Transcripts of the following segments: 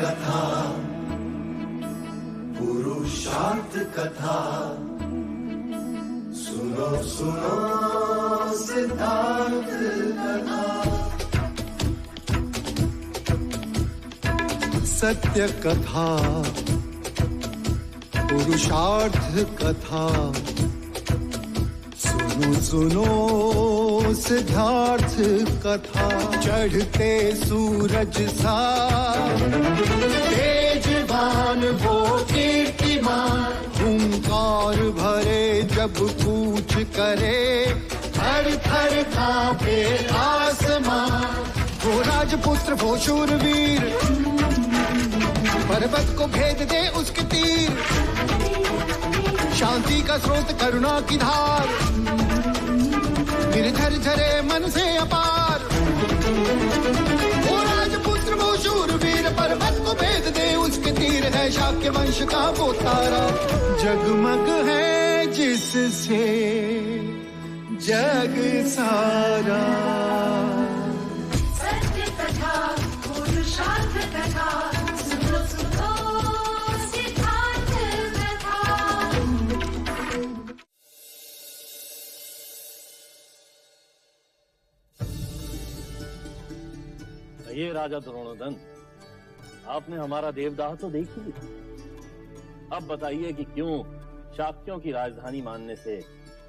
कथा, पुरुषार्थ कथा, सुनो सुनो सिद्धार्थ कथा। सत्य कथा, पुरुषार्थ कथा, सुनो सुनो सिद्धार्थ कथा। चढ़ते सूरज सा तेजवान वो कीर्तिमान, हुंकार भरे जब कूच करे, थर थर कांपे आसमान। वो राजपुत्र वो शूरवीर, पर्वत को भेद दे उसके तीर, शांति का स्रोत करुणा की धार, निर्झर झरे मन से अपार। वो राजपुत्र वो शूरवीर, पर्वत को भेद दे उसके तीर, है शाक्य वंश का वो तारा, जगमग है जिससे जग सारा। सत्य कथा, पुरुषार्थ कथा, सुनो सुनो सिद्धार्थ कथा। ये राजा द्रोणोदन, आपने हमारा देवदाह तो देख ही लिया। अब बताइए कि क्यों शाक्यों की राजधानी मानने से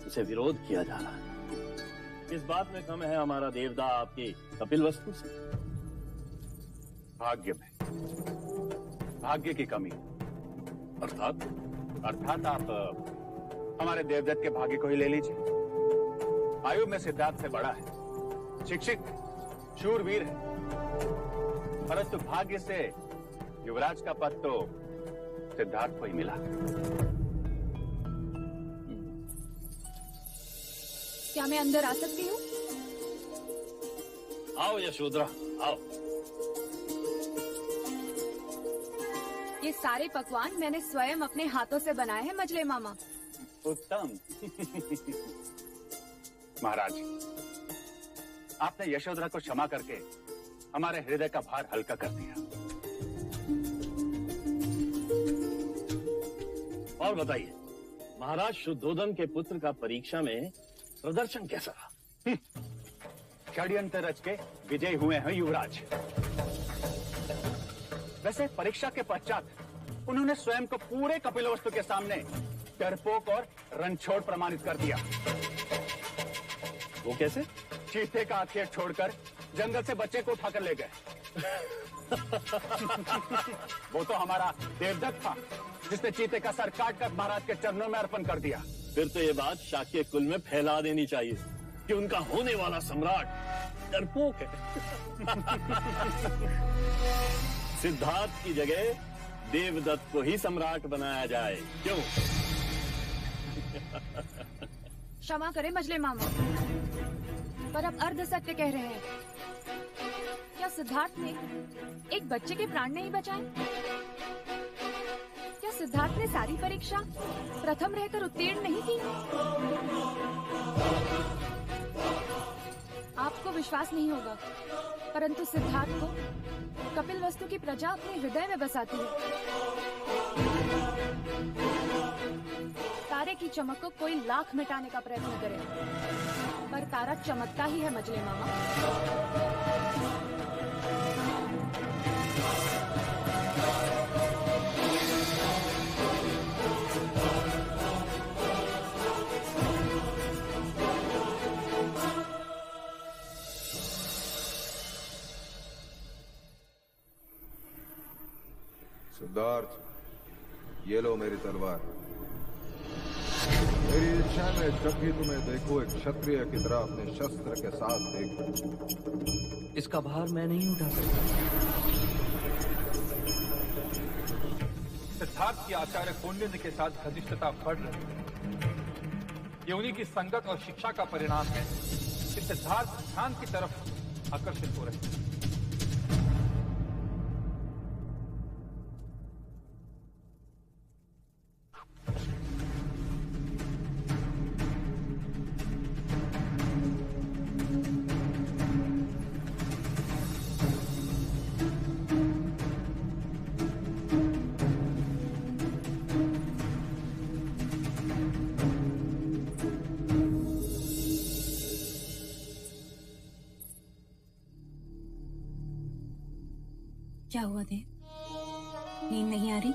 उसे विरोध किया जा रहा है। इस बात में कम है हमारा देवदाह आपकी कपिलवस्तु से? भाग्य में, भाग्य की कमी। अर्थात आप हमारे देवदत्त के भाग्य को ही ले लीजिए। आयु में सिद्धार्थ से बड़ा है, शिक्षित, शूरवीर है, परंतु भाग्य से युवराज का पद तो सिद्धार्थ को ही मिला। क्या मैं अंदर आ सकती हूँ? आओ यशोधरा, आओ। ये सारे पकवान मैंने स्वयं अपने हाथों से बनाए हैं मजले मामा। उत्तम। महाराज, आपने यशोधरा को क्षमा करके हमारे हृदय का भार हल्का कर दिया। और बताइए, महाराज शुद्धोदन के पुत्र का परीक्षा में प्रदर्शन कैसा रहा? षड्यंत्र रच के विजय हुए हैं युवराज। वैसे परीक्षा के पश्चात उन्होंने स्वयं को पूरे कपिलवस्तु के सामने डरपोक और रणछोड़ प्रमाणित कर दिया। वो कैसे? चीते का आखेट छोड़कर जंगल से बच्चे को उठाकर ले गए। वो तो हमारा देवदत्त था जिसने चीते का सर काटकर महाराज के चरणों में अर्पण कर दिया। फिर तो ये बात शाक्य कुल में फैला देनी चाहिए कि उनका होने वाला सम्राट डरपोक है। सिद्धार्थ की जगह देवदत्त को ही सम्राट बनाया जाए, क्यों? क्षमा करें मजले मामा, पर अब अर्ध सत्य कह रहे हैं। क्या सिद्धार्थ ने एक बच्चे के प्राण नहीं बचाए? क्या सिद्धार्थ ने सारी परीक्षा प्रथम रहकर उत्तीर्ण नहीं की? आपको विश्वास नहीं होगा, परंतु सिद्धार्थ को कपिलवस्तु की प्रजा अपने हृदय में बसाती है। तारे की चमक को कोई लाख मिटाने का प्रयत्न करे, पर तारा चमकता ही है मजले मामा। सिद्धार्थ, ये लो मेरी तलवार। मेरी इच्छा में जब भी तुम्हें देखो एक क्षत्रिय की तरह अपने शस्त्र के साथ देखो। इसका भार मैं नहीं उठा सकता। सिद्धार्थ की आचार्य कौंडिन्य के साथ घनिष्ठता बढ़ रही है। ये उन्हीं की संगत और शिक्षा का परिणाम है कि सिद्धार्थ ध्यान की तरफ आकर्षित हो रहे हैं। क्या हुआ देव? नींद नहीं आ रही?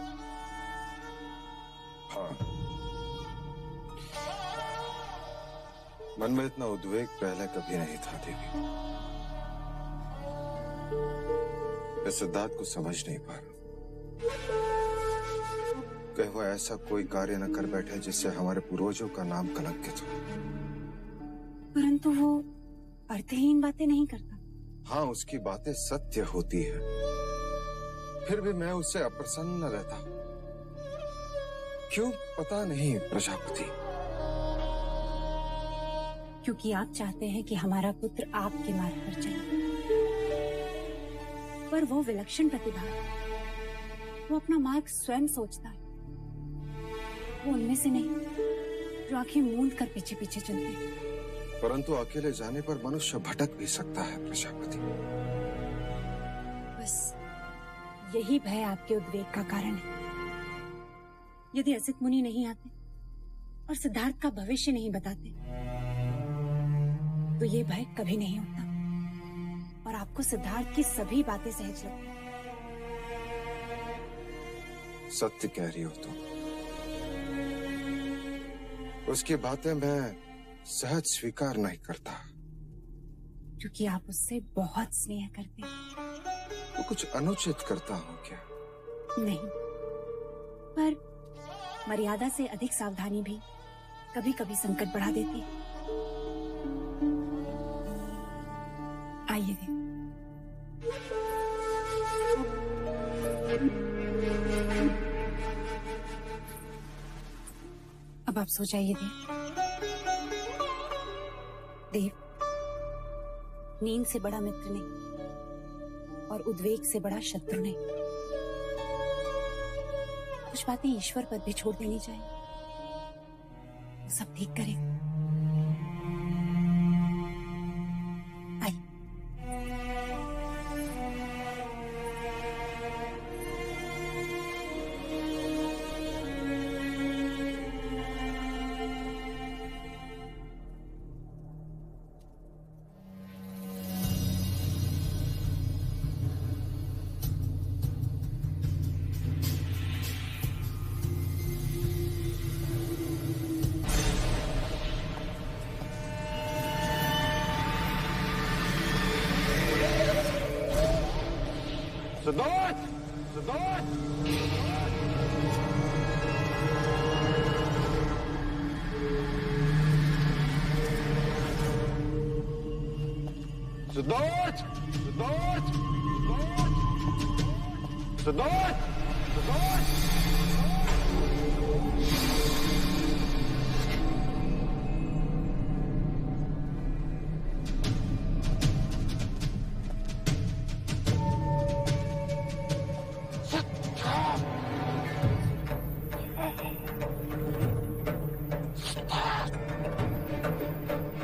हाँ, मन में इतना उद्वेग पहले कभी नहीं था देवी। मैं सिद्धार्थ को समझ नहीं पा रहा। कहीं वो ऐसा कोई कार्य न कर बैठे जिससे हमारे पूर्वजों का नाम कलंकित हो। परंतु वो अर्थहीन बातें नहीं करता। हाँ, उसकी बातें सत्य होती है, फिर भी मैं उससे अप्रसन्न रहता हूँ। क्यों पता नहीं प्रजापति। क्योंकि आप चाहते हैं कि हमारा पुत्र आपके मार्ग पर चले, पर वो विलक्षण प्रतिभा है। वो अपना मार्ग स्वयं सोचता है। वो उनमें से नहीं जो आंखें मूंद कर पीछे पीछे चलते हैं। परंतु अकेले जाने पर मनुष्य भटक भी सकता है प्रजापति। बस यही भय आपके उद्वेग का कारण है। यदि असित मुनि नहीं आते और सिद्धार्थ का भविष्य नहीं बताते तो ये भय कभी नहीं होता और आपको सिद्धार्थ की सभी बातें सहज लगती। सत्य कह रही हो तुम। उसकी बातें मैं सहज स्वीकार नहीं करता। क्योंकि आप उससे बहुत स्नेह करते हैं। वो कुछ अनुचित करता हूँ क्या? नहीं, पर मर्यादा से अधिक सावधानी भी कभी कभी संकट बढ़ा देती है। आइए देव। अब आप सो जाइए देव। नींद से बड़ा मित्र नहीं और उद्वेग से बड़ा शत्रु नहीं। कुछ बातें ईश्वर पर भी छोड़ देनी चाहिए, वो सब ठीक करेगा। सिद्धार्थ! सिद्धार्थ! सिद्धार्थ! सिद्धार्थ! सिद्धार्थ! सिद्धार्थ!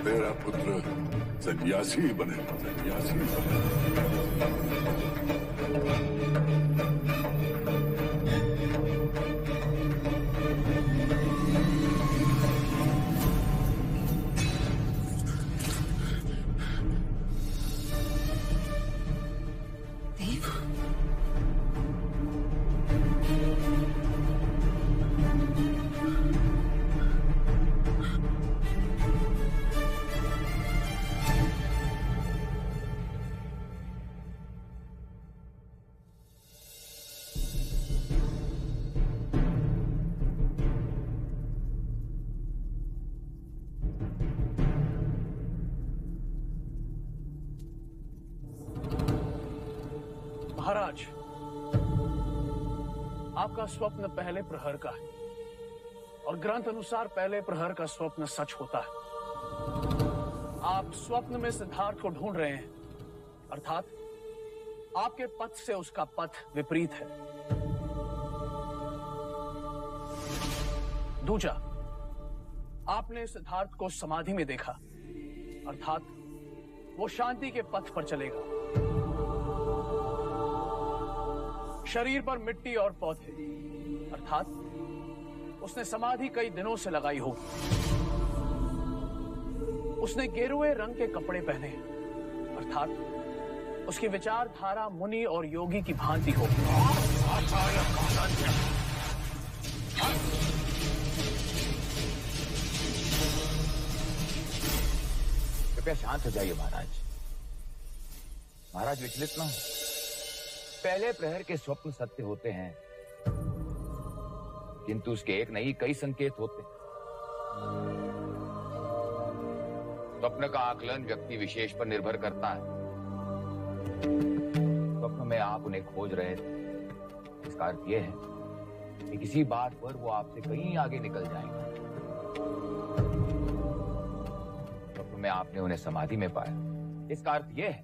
तेरा पुत्र सन्यासी बने, सन्यासी बने। महाराज, आपका स्वप्न पहले प्रहर का है और ग्रंथ अनुसार पहले प्रहर का स्वप्न सच होता है। आप स्वप्न में सिद्धार्थ को ढूंढ रहे हैं, अर्थात आपके पथ से उसका पथ विपरीत है। दूजा, आपने सिद्धार्थ को समाधि में देखा, अर्थात वो शांति के पथ पर चलेगा। शरीर पर मिट्टी और पौधे, अर्थात उसने समाधि कई दिनों से लगाई होगी। उसने गेरुए रंग के कपड़े पहने, अर्थात उसकी विचारधारा मुनि और योगी की भांति हो। कृपया शांत हो जाइए महाराज। महाराज विचलित ना हो। पहले प्रहर के स्वप्न सत्य होते हैं, किंतु उसके एक नहीं कई संकेत होते हैं। स्वप्न का आकलन व्यक्ति विशेष पर निर्भर करता है। स्वप्न में आप उन्हें खोज रहे थे, इसका अर्थ यह है कि किसी बात पर वो आपसे कहीं आगे निकल जाएंगे। स्वप्न में आपने उन्हें समाधि में पाया, इसका अर्थ यह है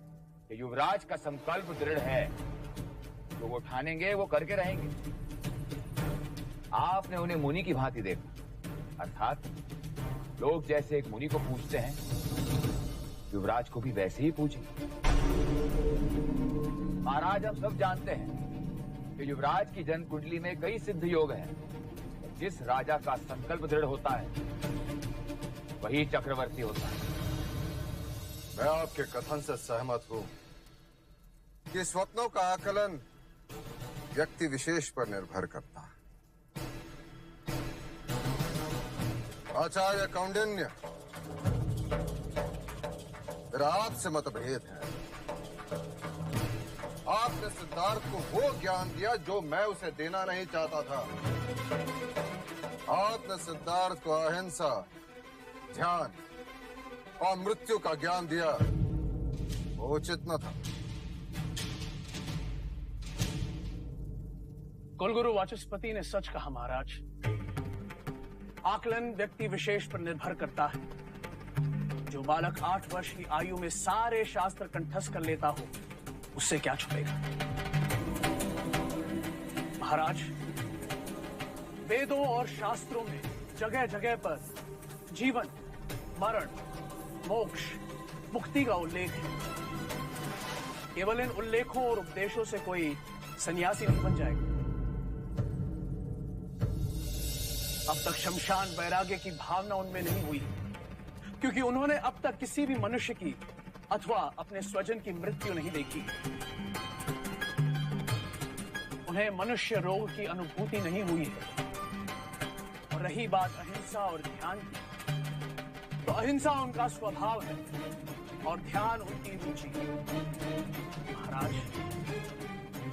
कि युवराज का संकल्प दृढ़ है, जो वो ठानेंगे वो करके रहेंगे। आपने उन्हें मुनि की भांति देखा, अर्थात लोग जैसे एक मुनि को पूछते हैं, युवराज को भी वैसे ही पूछे। महाराज, हम सब जानते हैं कि युवराज की जन्म कुंडली में कई सिद्ध योग हैं। जिस राजा का संकल्प दृढ़ होता है वही चक्रवर्ती होता है। मैं आपके कथन से सहमत हूं कि स्वप्नों का आकलन व्यक्ति विशेष पर निर्भर करता है। आचार्य कौंडिन्य, मेरा आपसे मतभेद है। आपने सिद्धार्थ को वो ज्ञान दिया जो मैं उसे देना नहीं चाहता था। आपने सिद्धार्थ को अहिंसा, ध्यान और मृत्यु का ज्ञान दिया, वो उचित न था। कुलगुरु वाचस्पति ने सच कहा महाराज। आकलन व्यक्ति विशेष पर निर्भर करता है। जो बालक 8 वर्ष की आयु में सारे शास्त्र कंठस्थ कर लेता हो, उससे क्या छुपेगा। महाराज, वेदों और शास्त्रों में जगह जगह पर जीवन, मरण, मोक्ष, मुक्ति का उल्लेख है। केवल इन उल्लेखों और उपदेशों से कोई सन्यासी नहीं बन जाएगा। अब तक शमशान वैराग्य की भावना उनमें नहीं हुई, क्योंकि उन्होंने अब तक किसी भी मनुष्य की अथवा अपने स्वजन की मृत्यु नहीं देखी। उन्हें मनुष्य रोग की अनुभूति नहीं हुई है। और रही बात अहिंसा और ध्यान की, तो अहिंसा उनका स्वभाव है और ध्यान उनकी रुचि। महाराज,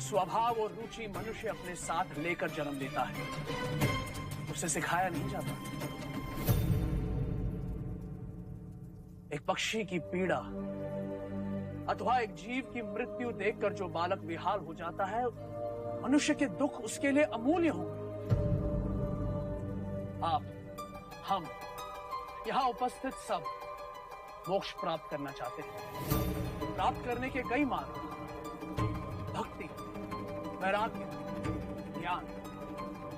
स्वभाव और रुचि मनुष्य अपने साथ लेकर जन्म लेता है, उसे सिखाया नहीं जाता। एक पक्षी की पीड़ा अथवा एक जीव की मृत्यु देखकर जो बालक बेहाल हो जाता है, मनुष्य के दुख उसके लिए अमूल्य होंगे। आप, हम, यहां उपस्थित सब मोक्ष प्राप्त करना चाहते हैं। प्राप्त करने के कई मार्ग, भक्ति, वैराग्य, ज्ञान।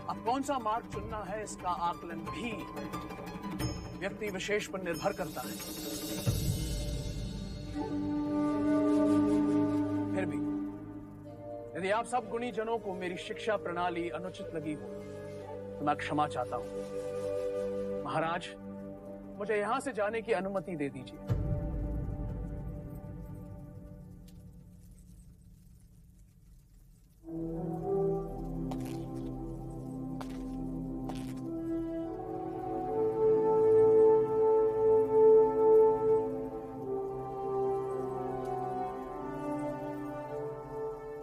अब कौन सा मार्ग चुनना है, इसका आकलन भी व्यक्ति विशेष पर निर्भर करता है। फिर भी यदि आप सब गुणी जनों को मेरी शिक्षा प्रणाली अनुचित लगी हो, तो मैं क्षमा चाहता हूं। महाराज, मुझे यहां से जाने की अनुमति दे दीजिए।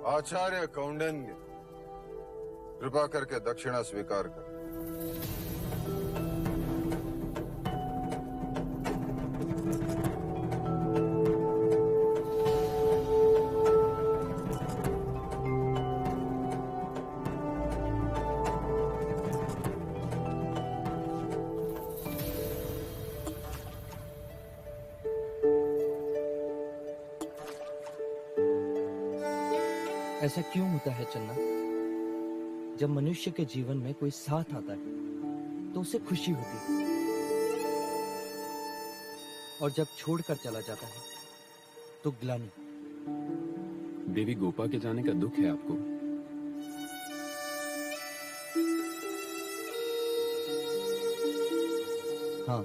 आचार्य कौंडिन्य, कृपा करके दक्षिणा स्वीकार कर। ऐसा क्यों होता है चन्ना? जब मनुष्य के जीवन में कोई साथ आता है तो उसे खुशी होती है, और जब छोड़कर चला जाता है तो ग्लानि। देवी गोपा के जाने का दुख है आपको? हाँ,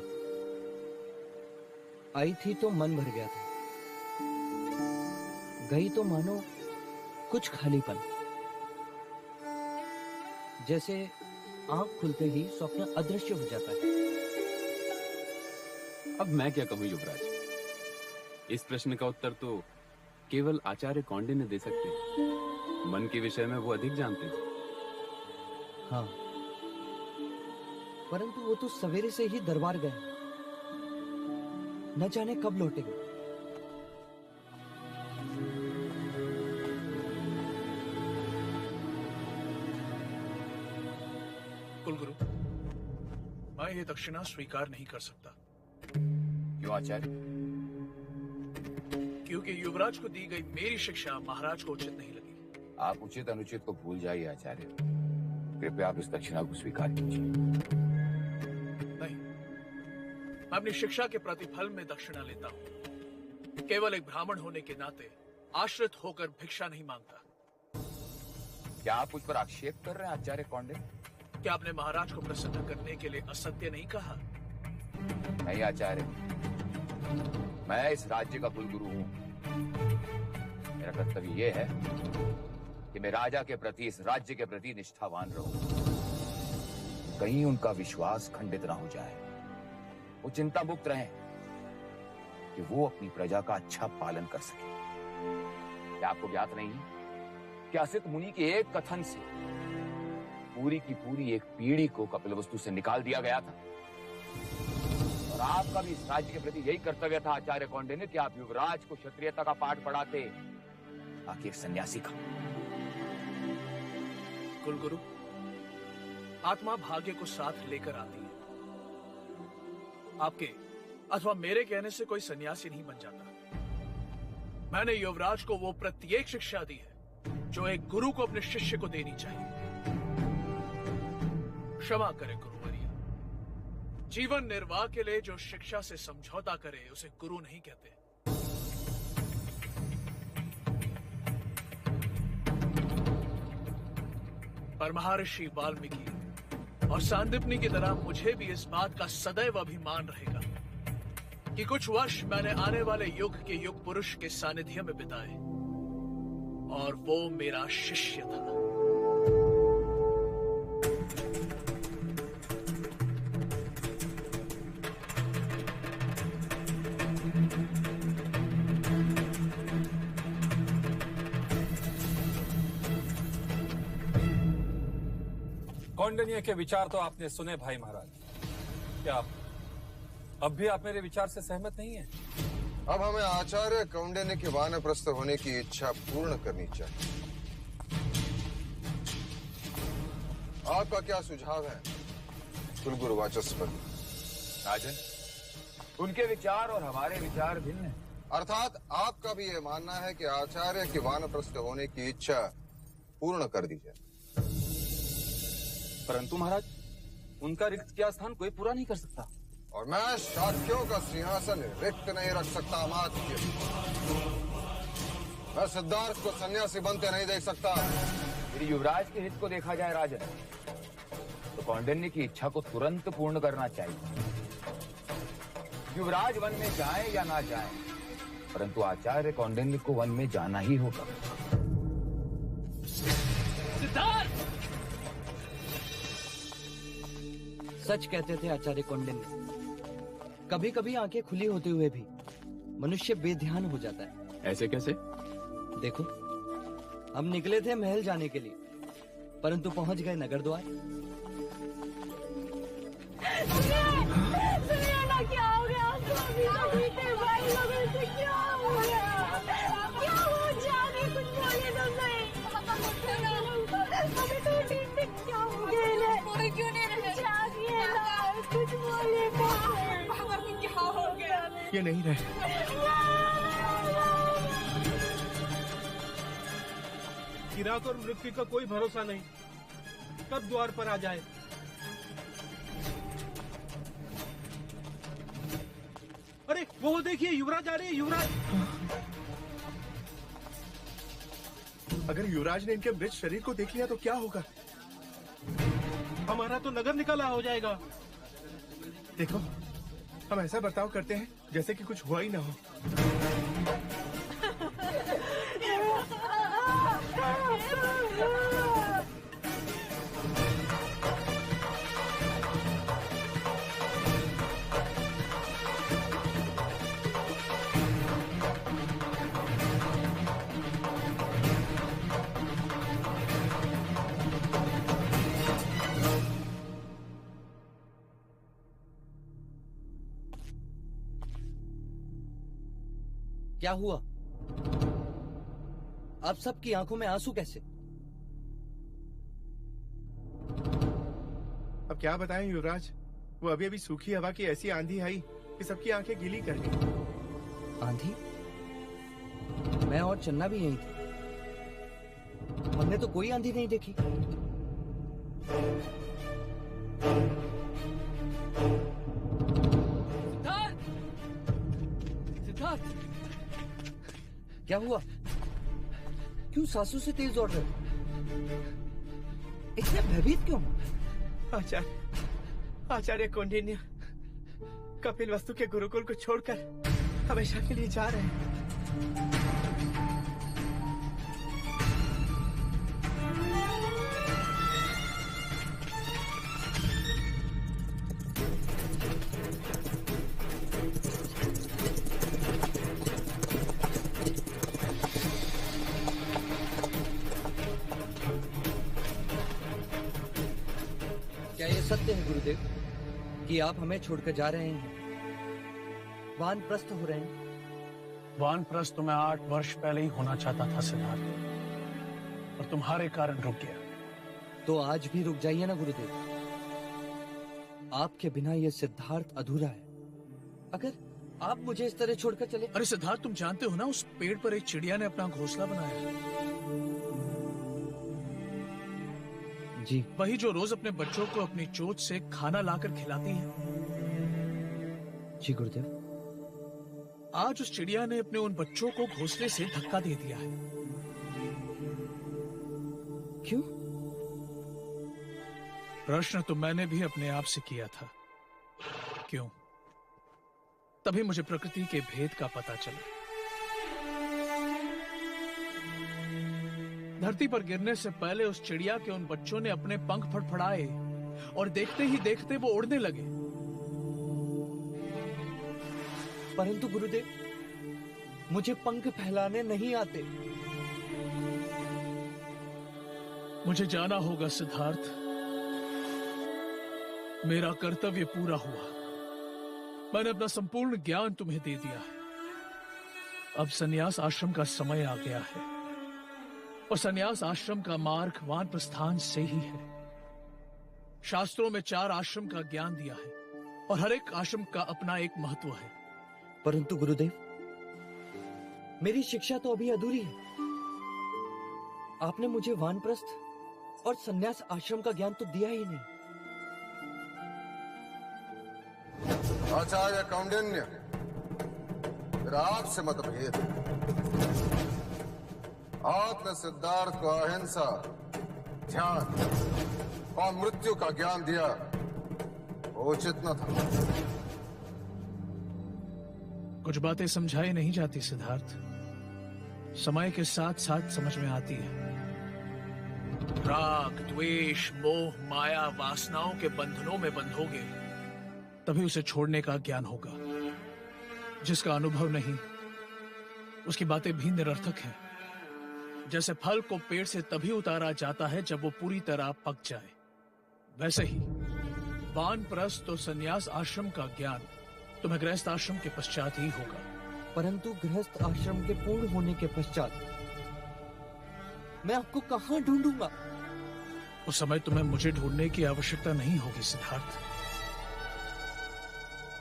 आई थी तो मन भर गया था। गई तो मानो कुछ खालीपन, जैसे आंख खुलते ही स्वप्न अदृश्य हो जाता है। अब मैं क्या कहूं युवराज, इस प्रश्न का उत्तर तो केवल आचार्य कौंडिन्य दे सकते हैं। मन के विषय में वो अधिक जानते हैं। हाँ, परंतु वो तो सवेरे से ही दरबार गए, न जाने कब लौटेंगे। कुलगुरु, मैं ये दक्षिणा स्वीकार नहीं कर सकता। क्यों आचार्य? क्योंकि युवराज को दी गई मेरी शिक्षा महाराज को उचित नहीं लगी। आप उचित अनुचित को भूल जाइए आचार्य, कृपया आप इस दक्षिणा को स्वीकार कीजिए। नहीं, मैं अपनी शिक्षा के प्रतिफल में दक्षिणा लेता हूँ। केवल एक ब्राह्मण होने के नाते आश्रित होकर भिक्षा नहीं मांगता। क्या आप उस पर आक्षेप कर रहे हैं आचार्य कौंडिन्य? क्या आपने महाराज को प्रसन्न करने के लिए असत्य नहीं कहा? नहीं आचार्य, मैं इस राज्य का कुलगुरु हूँ। मेरा कर्तव्य यह है कि मैं राजा के प्रति, इस राज्य के प्रति निष्ठावान रहूं। कहीं उनका विश्वास खंडित ना हो जाए। वो चिंता मुक्त रहें कि वो अपनी प्रजा का अच्छा पालन कर सके। क्या आपको ज्ञात नहीं है कि असित मुनि के एक कथन से पूरी की पूरी एक पीढ़ी को कपिलवस्तु से निकाल दिया गया था? और आपका भी इस राज्य के प्रति यही कर्तव्य था आचार्य कौंडिन्य कि आप युवराज को क्षत्रियता का पाठ पढ़ाते, आखिर एक सन्यासी का। कुलगुरु, आत्मा भाग्य को साथ लेकर आती है। आपके अथवा मेरे कहने से कोई सन्यासी नहीं बन जाता। मैंने युवराज को वो प्रत्येक शिक्षा दी है जो एक गुरु को अपने शिष्य को देनी चाहिए। क्षमा करें गुरुवर्य, जीवन निर्वाह के लिए जो शिक्षा से समझौता करे उसे गुरु नहीं कहते। पर महर्षि वाल्मीकि और सांदीपनि की तरह मुझे भी इस बात का सदैव अभिमान रहेगा कि कुछ वर्ष मैंने आने वाले युग के युग पुरुष के सानिध्य में बिताए और वो मेरा शिष्य था। कौंडिन्य के विचार तो आपने सुने भाई महाराज। क्या अब भी आप मेरे विचार से सहमत नहीं हैं? अब हमें आचार्य कौंडिन्य के वानप्रस्थ होने की इच्छा पूर्ण करनी चाहिए। आपका क्या सुझाव है कुलगुरु वाचस्पति? राजन, उनके विचार और हमारे विचार भिन्न हैं। अर्थात आपका भी यह मानना है कि आचार्य के वानप्रस्थ होने की इच्छा पूर्ण कर दी जाए। परंतु महाराज, उनका रिक्त किया स्थान कोई पूरा नहीं कर सकता। और मैं शाक्यों का सिंहासन रिक्त नहीं रख सकता अमात्य। मैं सिद्धार्थ को सन्यासी बनते नहीं देख सकता। यदि युवराज के हित को देखा जाए राजन, तो कौंडिन्य की इच्छा को तुरंत पूर्ण करना चाहिए। युवराज वन में जाए या ना जाए, परंतु आचार्य कौंडिन्य को वन में जाना ही होगा। सिद्धार्थ! सच कहते थे आचार्य कौंडिन्य। कभी कभी आंखें खुली होते हुए भी मनुष्य बेध्यान हो जाता है। ऐसे कैसे? देखो, हम निकले थे महल जाने के लिए, परंतु पहुंच गए नगर द्वार। सुनिए ना, क्या हो गया? भाई लोगों से क्या हो गया? क्या हो जाने, कुछ बोले तो सही। अभी तो ठीक से क्या हो गया? बोले क्यों नहीं रहे? जागिए ना, कुछ बोले तो। क्या हो गया? ये नहीं रहे। किरात और मृत्यु का कोई भरोसा नहीं, कब द्वार पर आ जाए। अरे वो देखिए, युवराज आ रहे हैं। युवराज! अगर युवराज ने इनके मृत शरीर को देख लिया तो क्या होगा? हमारा तो नगर निकाला हो जाएगा। देखो, हम ऐसा बर्ताव करते हैं जैसे कि कुछ हुआ ही ना हो। क्या हुआ? आप सबकी आंखों में आंसू कैसे? अब क्या बताएं युवराज, वो अभी अभी सूखी हवा की ऐसी आंधी आई कि सबकी आंखें गीली कर दी। आंधी? मैं और चन्ना भी यहीं थे, हमने तो कोई आंधी नहीं देखी। सिद्धार्थ, क्या हुआ? क्यों सांसों से तेज दौड़ रहे हो? इतने भयभीत क्यों? आचार्य कौंडिन्य कपिल वस्तु के गुरुकुल को छोड़कर हमेशा के लिए जा रहे हैं। क्या ये सत्य है गुरुदेव कि आप हमें छोड़कर जा रहे हैं, वानप्रस्थ हो रहे हैं? वानप्रस्थ तो मैं 8 वर्ष पहले ही होना चाहता था सिद्धार्थ, और तुम्हारे कारण रुक गया। तो आज भी रुक जाइए ना गुरुदेव, आपके बिना ये सिद्धार्थ अधूरा है। अगर आप मुझे इस तरह छोड़कर चले। अरे सिद्धार्थ, तुम जानते हो ना, उस पेड़ पर एक चिड़िया ने अपना घोंसला बनाया है। जी। वही जो रोज अपने बच्चों को अपनी चोंच से खाना लाकर खिलाती है। जी गुरुदेव। आज उस चिड़िया ने अपने उन बच्चों को घोंसले से धक्का दे दिया है। क्यों? प्रश्न तो मैंने भी अपने आप से किया था, क्यों? तभी मुझे प्रकृति के भेद का पता चला। धरती पर गिरने से पहले उस चिड़िया के उन बच्चों ने अपने पंख फड़फड़ाए और देखते ही देखते वो उड़ने लगे। परंतु गुरुदेव, मुझे पंख फैलाने नहीं आते। मुझे जाना होगा सिद्धार्थ, मेरा कर्तव्य पूरा हुआ। मैंने अपना संपूर्ण ज्ञान तुम्हें दे दिया है। अब संन्यास आश्रम का समय आ गया है, और संन्यास आश्रम का मार्ग वानप्रस्थान से ही है। शास्त्रों में 4 आश्रम का ज्ञान दिया है, और हर एक आश्रम का अपना एक महत्व है। परंतु गुरुदेव, मेरी शिक्षा तो अभी अधूरी है। आपने मुझे वानप्रस्थ और संन्यास आश्रम का ज्ञान तो दिया ही नहीं। आचार्य कौंडिन्य, मेरा आपसे मतभेद है। आपने सिद्धार्थ को अहिंसा, ध्यान और मृत्यु का ज्ञान दिया, वो उचित न था। कुछ बातें समझाई नहीं जाती सिद्धार्थ, समय के साथ साथ समझ में आती है। राग, द्वेष, मोह, माया, वासनाओं के बंधनों में बंधोगे तभी उसे छोड़ने का ज्ञान होगा। जिसका अनुभव नहीं, उसकी बातें भी निरर्थक हैं। जैसे फल को पेड़ से तभी उतारा जाता है जब वो पूरी तरह पक जाए, वैसे ही वानप्रस्थ और संन्यास आश्रम का ज्ञान तुम्हें गृहस्थ आश्रम के पश्चात ही होगा। परंतु गृहस्थ आश्रम के पूर्ण होने के पश्चात मैं आपको कहां ढूंढूंगा? उस समय तुम्हें मुझे ढूंढने की आवश्यकता नहीं होगी सिद्धार्थ।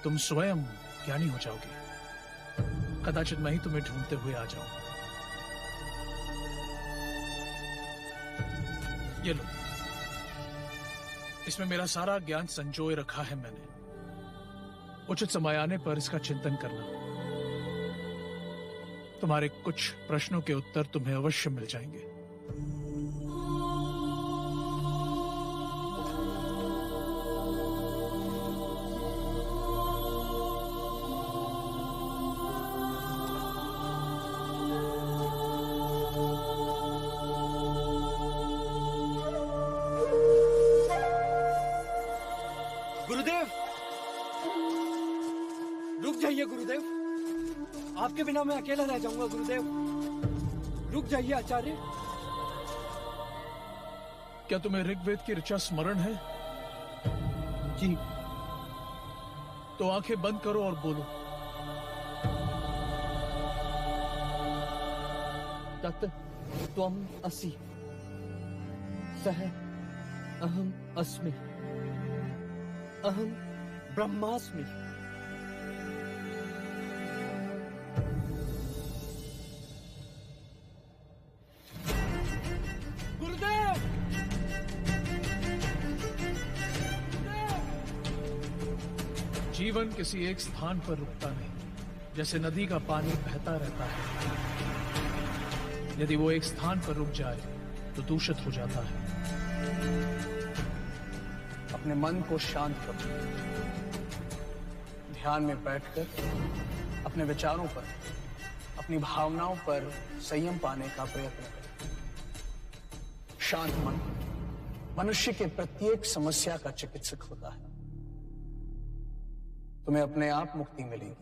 तुम स्वयं ज्ञानी हो जाओगे। कदाचित मैं ही तुम्हें ढूंढते हुए आ जाऊं। ये लो, इसमें मेरा सारा ज्ञान संजोए रखा है मैंने। उचित समय आने पर इसका चिंतन करना। तुम्हारे कुछ प्रश्नों के उत्तर तुम्हें अवश्य मिल जाएंगे। गुरुदेव, रुक जाइए गुरुदेव, आपके बिना मैं अकेला रह जाऊंगा। गुरुदेव, रुक जाइए। आचार्य, क्या तुम्हें ऋग्वेद की ऋचा स्मरण है? जी। तो आंखें बंद करो और बोलो। तत् त्वम् असि, सः अहम् अस्मि, अहं ब्रह्मास्मि। गुरुदेव! जीवन किसी एक स्थान पर रुकता नहीं, जैसे नदी का पानी बहता रहता है। यदि वो एक स्थान पर रुक जाए तो दूषित हो जाता है। अपने मन को शांत करो, ध्यान में बैठकर अपने विचारों पर, अपनी भावनाओं पर संयम पाने का प्रयत्न करें। शांत मन मनुष्य के प्रत्येक समस्या का चिकित्सक होता है। तुम्हें अपने आप मुक्ति मिलेगी।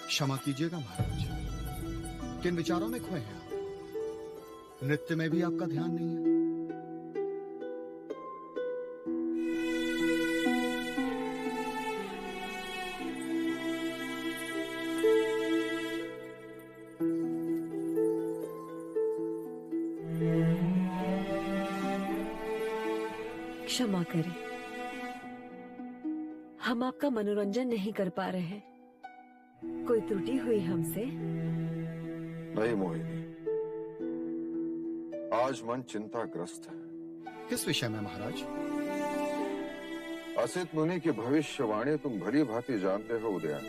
क्षमा कीजिएगा महाराज, किन विचारों में खोए हैं आप? नृत्य में भी आपका ध्यान नहीं है? क्षमा करें, हम आपका मनोरंजन नहीं कर पा रहे हैं। कोई त्रुटि हुई हमसे? नहीं मोहिनी, आज मन चिंताग्रस्त है। किस विषय में महाराज? असित मुनि की भविष्यवाणी तुम भली भांति जानते हो उदयन,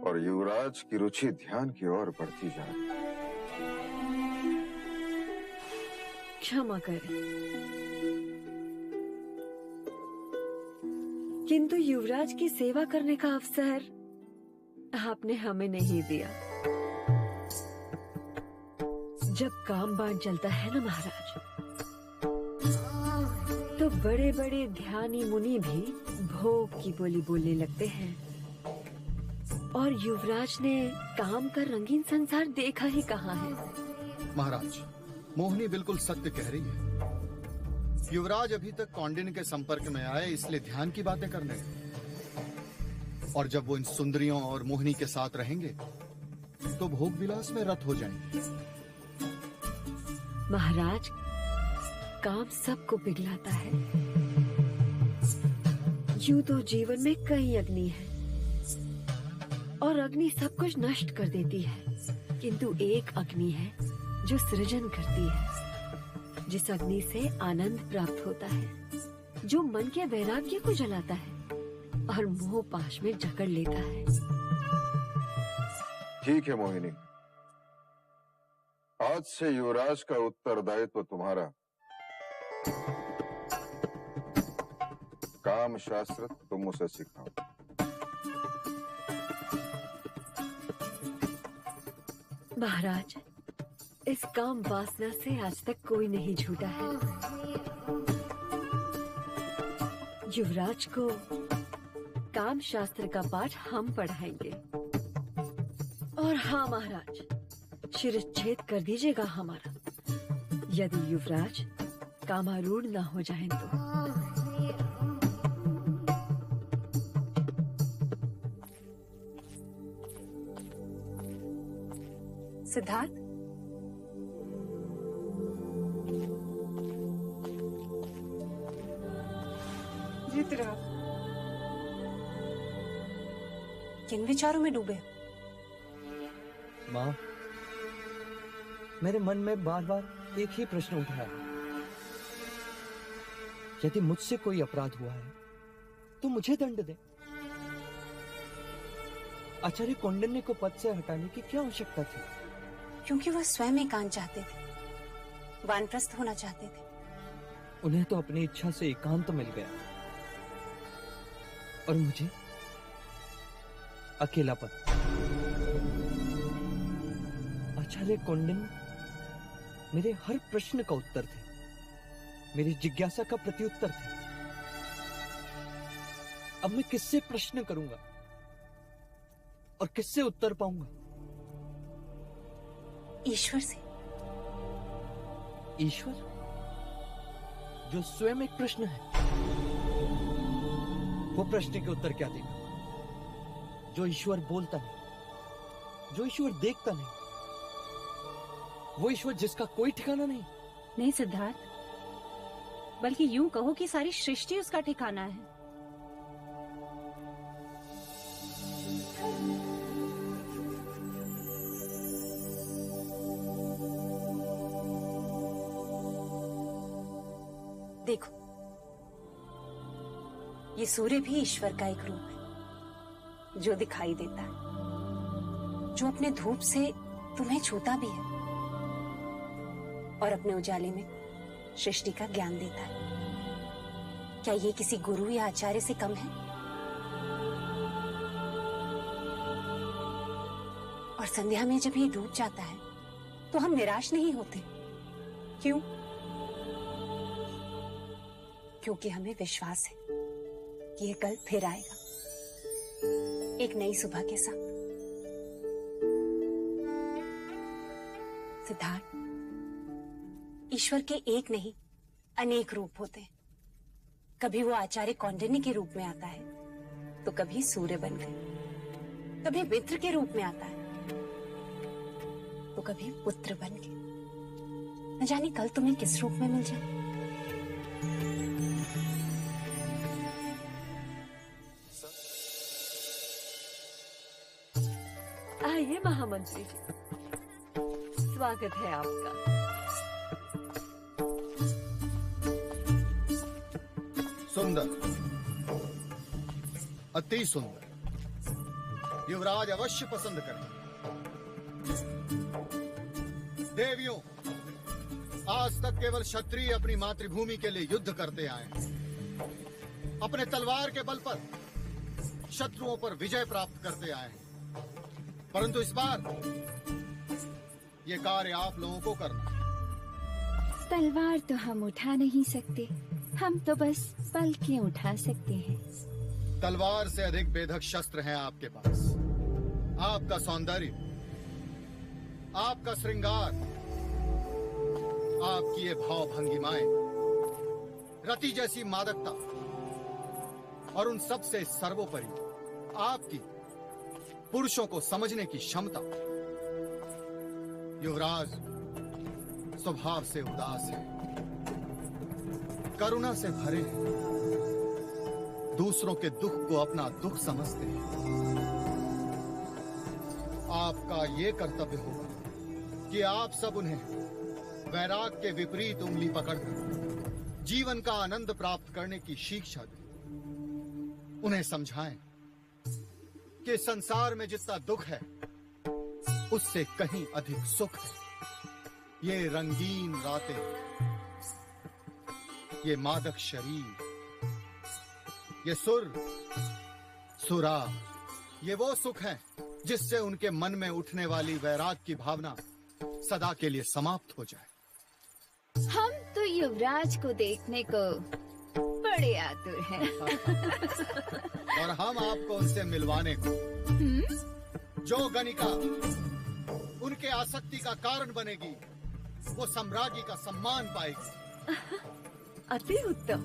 और युवराज की रुचि ध्यान की ओर बढ़ती जा रही है। क्षमा करें, किंतु युवराज की सेवा करने का अवसर आपने हमें नहीं दिया। जब काम बाण चलता है ना महाराज, तो बड़े बड़े ध्यानी मुनि भी भोग की बोली बोलने लगते हैं, और युवराज ने काम का रंगीन संसार देखा ही कहाँ है। महाराज, मोहिनी बिल्कुल सत्य कह रही है। युवराज अभी तक कौंडिन्य के संपर्क में आए, इसलिए ध्यान की बातें करने लगे। और जब वो इन सुंदरियों और मोहिनी के साथ रहेंगे तो भोग विलास में रत हो जाएंगे। महाराज, काम सबको पिघलाता है। यूं तो जीवन में कई अग्नि है, और अग्नि सब कुछ नष्ट कर देती है, किंतु एक अग्नि है जो सृजन करती है, जिस अग्नि से आनंद प्राप्त होता है, जो मन के वैराग्य को जलाता है और मोह पाश में जकड़ लेता है। ठीक है मोहिनी, आज से युवराज का उत्तरदायित्व तुम्हारा। काम शास्त्र तुम उसे सिखाओ। महाराज, इस काम वासना से आज तक कोई नहीं छूटा है। युवराज को काम शास्त्र का पाठ हम पढ़ाएंगे। और हाँ महाराज, शिरच्छेद कर दीजिएगा हमारा, यदि युवराज कामारूढ़ न हो जाएं तो। सिद्धार्थ, किन विचारों में डूबे? माँ, मेरे मन में बार बार एक ही प्रश्न उठा है। यदि मुझसे कोई अपराध हुआ है तो मुझे दंड दे। आचार्य कौंडिन्य को पद से हटाने की क्या आवश्यकता थी? क्योंकि वह स्वयं एकांत चाहते थे, वानप्रस्थ होना चाहते थे। उन्हें तो अपनी इच्छा से एकांत मिल गया और मुझे अकेलापन। आचार्य कौंडिन्य मेरे हर प्रश्न का उत्तर थे, मेरी जिज्ञासा का प्रत्युत्तर थे। अब मैं किससे प्रश्न करूंगा और किससे उत्तर पाऊंगा? ईश्वर से। ईश्वर जो स्वयं एक प्रश्न है, वो प्रश्न के उत्तर क्या देगा? जो ईश्वर बोलता नहीं, जो ईश्वर देखता नहीं, वो ईश्वर जिसका कोई ठिकाना नहीं। नहीं सिद्धार्थ, बल्कि यूं कहो कि सारी सृष्टि उसका ठिकाना है। देखो, ये सूर्य भी ईश्वर का एक रूप है, जो दिखाई देता है, जो अपने धूप से तुम्हें छूता भी है और अपने उजाले में सृष्टि का ज्ञान देता है। क्या ये किसी गुरु या आचार्य से कम है? और संध्या में जब ये डूब जाता है तो हम निराश नहीं होते। क्यों? क्योंकि हमें विश्वास है कि ये कल फिर आएगा, एक नई सुबह के साथ। सिद्धार्थ, ईश्वर के एक नहीं अनेक रूप होते हैं। कभी वो आचार्य कौंडिन्य के रूप में आता है, तो कभी सूर्य बनकर, कभी मित्र के रूप में आता है, तो कभी पुत्र बनकर। न जाने कल तुम्हें किस रूप में मिल जाए। आइए महामंत्री जी, स्वागत है आपका। सुंदर, अति सुंदर। युवराज अवश्य पसंद करें। देवियों, आज तक केवल क्षत्रिय अपनी मातृभूमि के लिए युद्ध करते आए हैं। अपने तलवार के बल पर शत्रुओं पर विजय प्राप्त करते आए हैं। परंतु इस बार ये कार्य आप लोगों को करना है। तलवार तो हम उठा नहीं सकते, हम तो बस पलकें उठा सकते हैं। तलवार से अधिक बेधक शस्त्र हैं आपके पास। आपका सौंदर्य, आपका श्रृंगार, आपकी ये भाव भंगिमाएं, रति जैसी मादकता और उन सब से सर्वोपरि आपकी पुरुषों को समझने की क्षमता। युवराज स्वभाव से उदास है, करुणा से भरे हैं, दूसरों के दुख को अपना दुख समझते हैं। आपका ये कर्तव्य होगा कि आप सब उन्हें वैराग के विपरीत उंगली पकड़कर जीवन का आनंद प्राप्त करने की शिक्षा दें। उन्हें समझाएं कि संसार में जितना दुख है उससे कहीं अधिक सुख है। ये रंगीन रातें, ये मादक शरीर, ये सुर, सुरा, ये वो सुख है जिससे उनके मन में उठने वाली वैराग की भावना सदा के लिए समाप्त हो जाए। हम तो युवराज को देखने को बड़े आतुर हैं। और हम आपको उनसे मिलवाने को। जो गणिका उनके आसक्ति का कारण बनेगी, वो सम्राज्ञी का सम्मान पाएगी। अति उत्तम।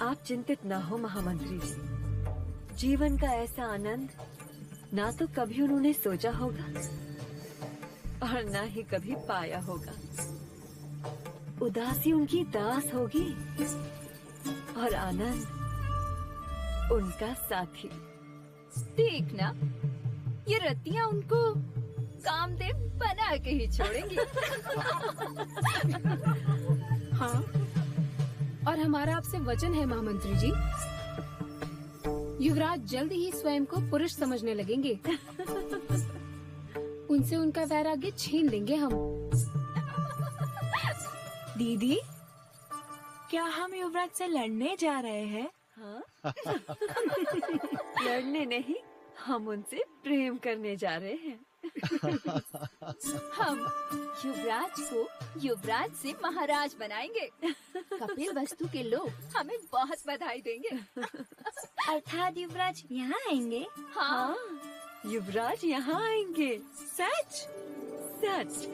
आप चिंतित ना हो महामंत्री जी। जीवन का ऐसा आनंद ना तो कभी उन्होंने सोचा होगा और ना ही कभी पाया होगा। उदासी उनकी दास होगी और आनंद उनका साथी। देखना, ये रतियां उनको कामदेव बना के ही छोड़ेंगे। हाँ, और हमारा आपसे वचन है महामंत्री जी, युवराज जल्द ही स्वयं को पुरुष समझने लगेंगे। उनसे उनका वैराग्य छीन लेंगे हम। दीदी, क्या हम युवराज से लड़ने जा रहे हैं? हाँ? लड़ने नहीं, हम उनसे प्रेम करने जा रहे हैं। हम युवराज को युवराज से महाराज बनाएंगे। कपिल वस्तु के लोग हमें बहुत बधाई देंगे। अर्थात युवराज यहाँ आएंगे? हाँ, युवराज यहाँ आएंगे। सच? सच।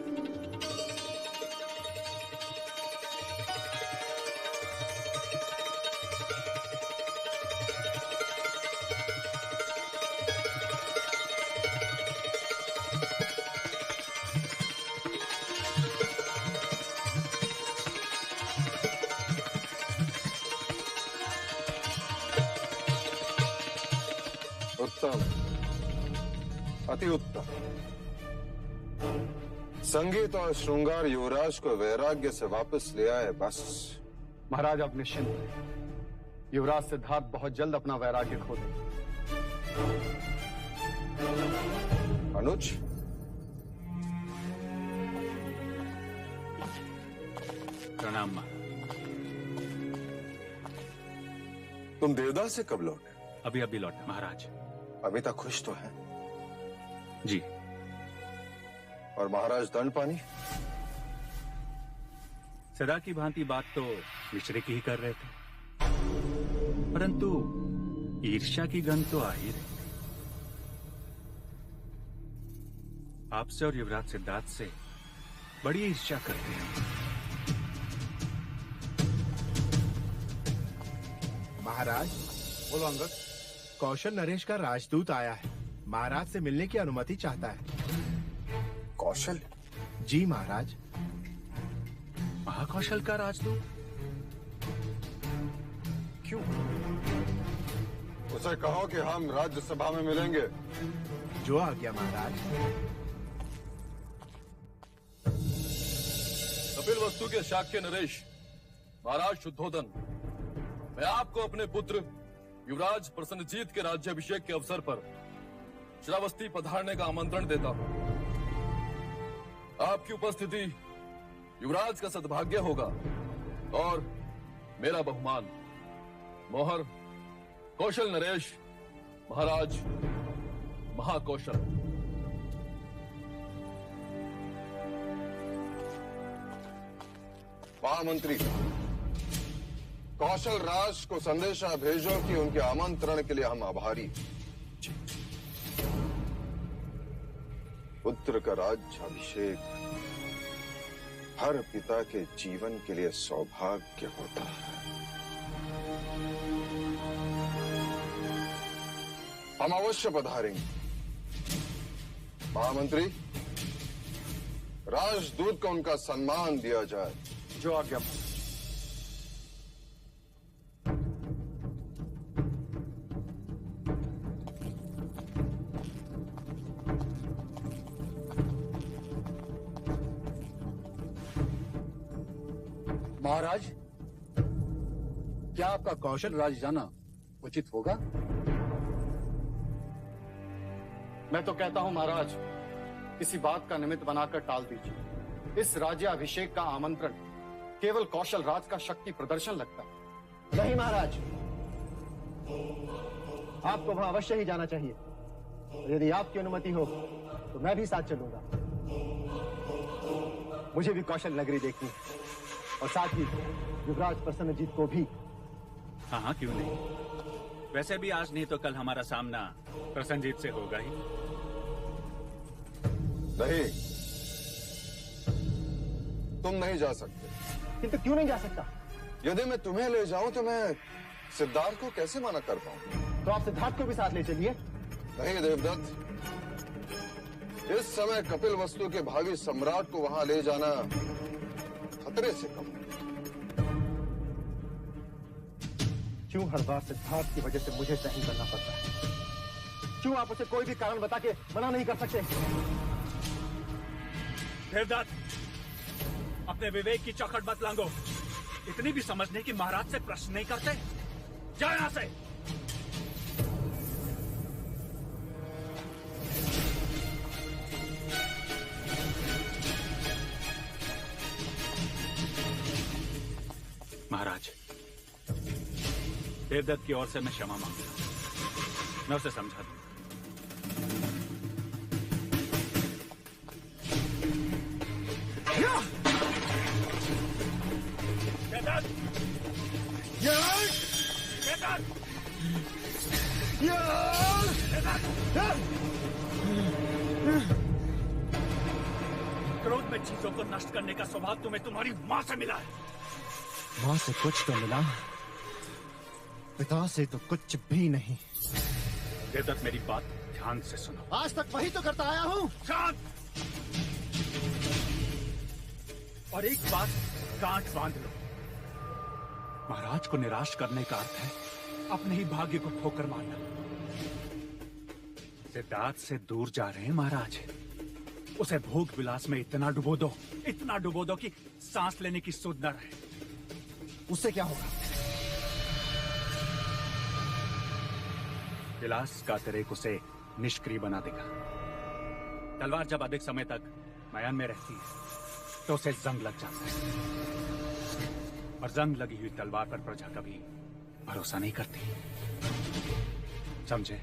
उत्तम, अति उत्तम। संगीत और श्रृंगार युवराज को वैराग्य से वापस ले आए। बस महाराज आप निश्चिंत हैं। युवराज सिद्धार्थ बहुत जल्द अपना वैराग्य खो देंगे। अनुज, प्रणाम मां। तुम देवदास से कब लौटे? अभी अभी लौटे महाराज। अभी तक खुश तो है? जी। और महाराज दंड पानी? सदा की भांति बात तो मिश्रे की ही कर रहे थे, परंतु ईर्ष्या की गंध तो आ ही रही। आपसे और युवराज सिद्धार्थ से बड़ी ईर्ष्या करते हैं। महाराज, बोलो अंगद। कौशल नरेश का राजदूत आया है, महाराज से मिलने की अनुमति चाहता है। कौशल? जी महाराज। महाकौशल का राजदूत? क्यों? उसे कहो कि हम राज्यसभा में मिलेंगे। जो आ गया महाराज। कपिल वस्तु के शाक्य नरेश, महाराज शुद्धोदन, मैं आपको अपने पुत्र युवराज प्रसन्नजीत के राज्याभिषेक के अवसर पर श्रावस्ती पधारने का आमंत्रण देता हूं। आपकी उपस्थिति युवराज का सद्भाग्य होगा और मेरा बहुमान। मोहर कौशल नरेश, महाराज महाकौशल। महामंत्री, कौशल राज को संदेशा भेजो कि उनके आमंत्रण के लिए हम आभारी। पुत्र का राज्याभिषेक हर पिता के जीवन के लिए सौभाग्य होता है। हम अवश्य पधारेंगे। महामंत्री, राजदूत को उनका सम्मान दिया जाए। जो आज्ञा। महाराज, क्या आपका कौशल राज जाना उचित होगा? मैं तो कहता हूं महाराज, किसी बात का निमित्त बनाकर टाल दीजिए। इस राज्याभिषेक का आमंत्रण केवल कौशल राज का शक्ति प्रदर्शन लगता है। नहीं महाराज, आपको वहां अवश्य ही जाना चाहिए। यदि आपकी अनुमति हो तो मैं भी साथ चलूंगा। मुझे भी कौशल नगरी देखनी है और साथ ही युवराज प्रसन्नजीत को भी। हाँ हाँ, क्यों नहीं। वैसे भी आज नहीं तो कल हमारा सामना प्रसन्नजीत से होगा ही। नहीं, तुम नहीं जा सकते। किंतु क्यों नहीं जा सकता? यदि मैं तुम्हें ले जाऊं तो मैं सिद्धार्थ को कैसे मना कर पाऊं? तो आप सिद्धार्थ को भी साथ ले चलिए। नहीं देवदत्त, इस समय कपिल वस्तु के भावी सम्राट को वहां ले जाना खतरे से कम। क्यों हर बार सिद्धार्थ की वजह से मुझे सहन करना पड़ता है? क्यों आप उसे कोई भी कारण बता के मना नहीं कर सकते? देवदत्त, अपने विवेक की चौखट मत लांगो। इतनी भी समझ नहीं कि महाराज से प्रश्न नहीं करते। जाओ यहां से। महाराज, देवदत्त की ओर से मैं क्षमा मांगता हूं। मैं उसे समझा दूं। क्रोध में चीजों को नष्ट करने का स्वभाव तुम्हें तुम्हारी माँ से मिला है। माँ से कुछ तो मिला, पिता से तो कुछ भी नहीं। देवदत्त, मेरी बात ध्यान से सुनो। आज तक वही तो करता आया हूँ। शांत। और एक बात गांठ बांध लो, महाराज को निराश करने का अर्थ है अपने ही भाग्य को ठोकर मारना। सिद्धार्थ से दूर जा रहे हैं महाराज। उसे भोग विलास में इतना डुबो दो कि सांस लेने की सुध न रहे। उससे क्या होगा? विलास का अतिरेक उसे निष्क्रिय बना देगा। तलवार जब अधिक समय तक मयान में रहती है तो उसे जंग लग जाता है, और जंग लगी हुई तलवार पर प्रजा कभी भरोसा नहीं करती। समझे?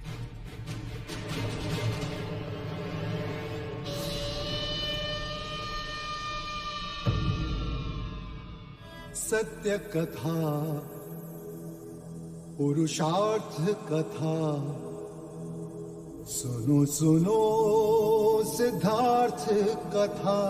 सत्य कथा, पुरुषार्थ कथा, सुनो सुनो सिद्धार्थ कथा।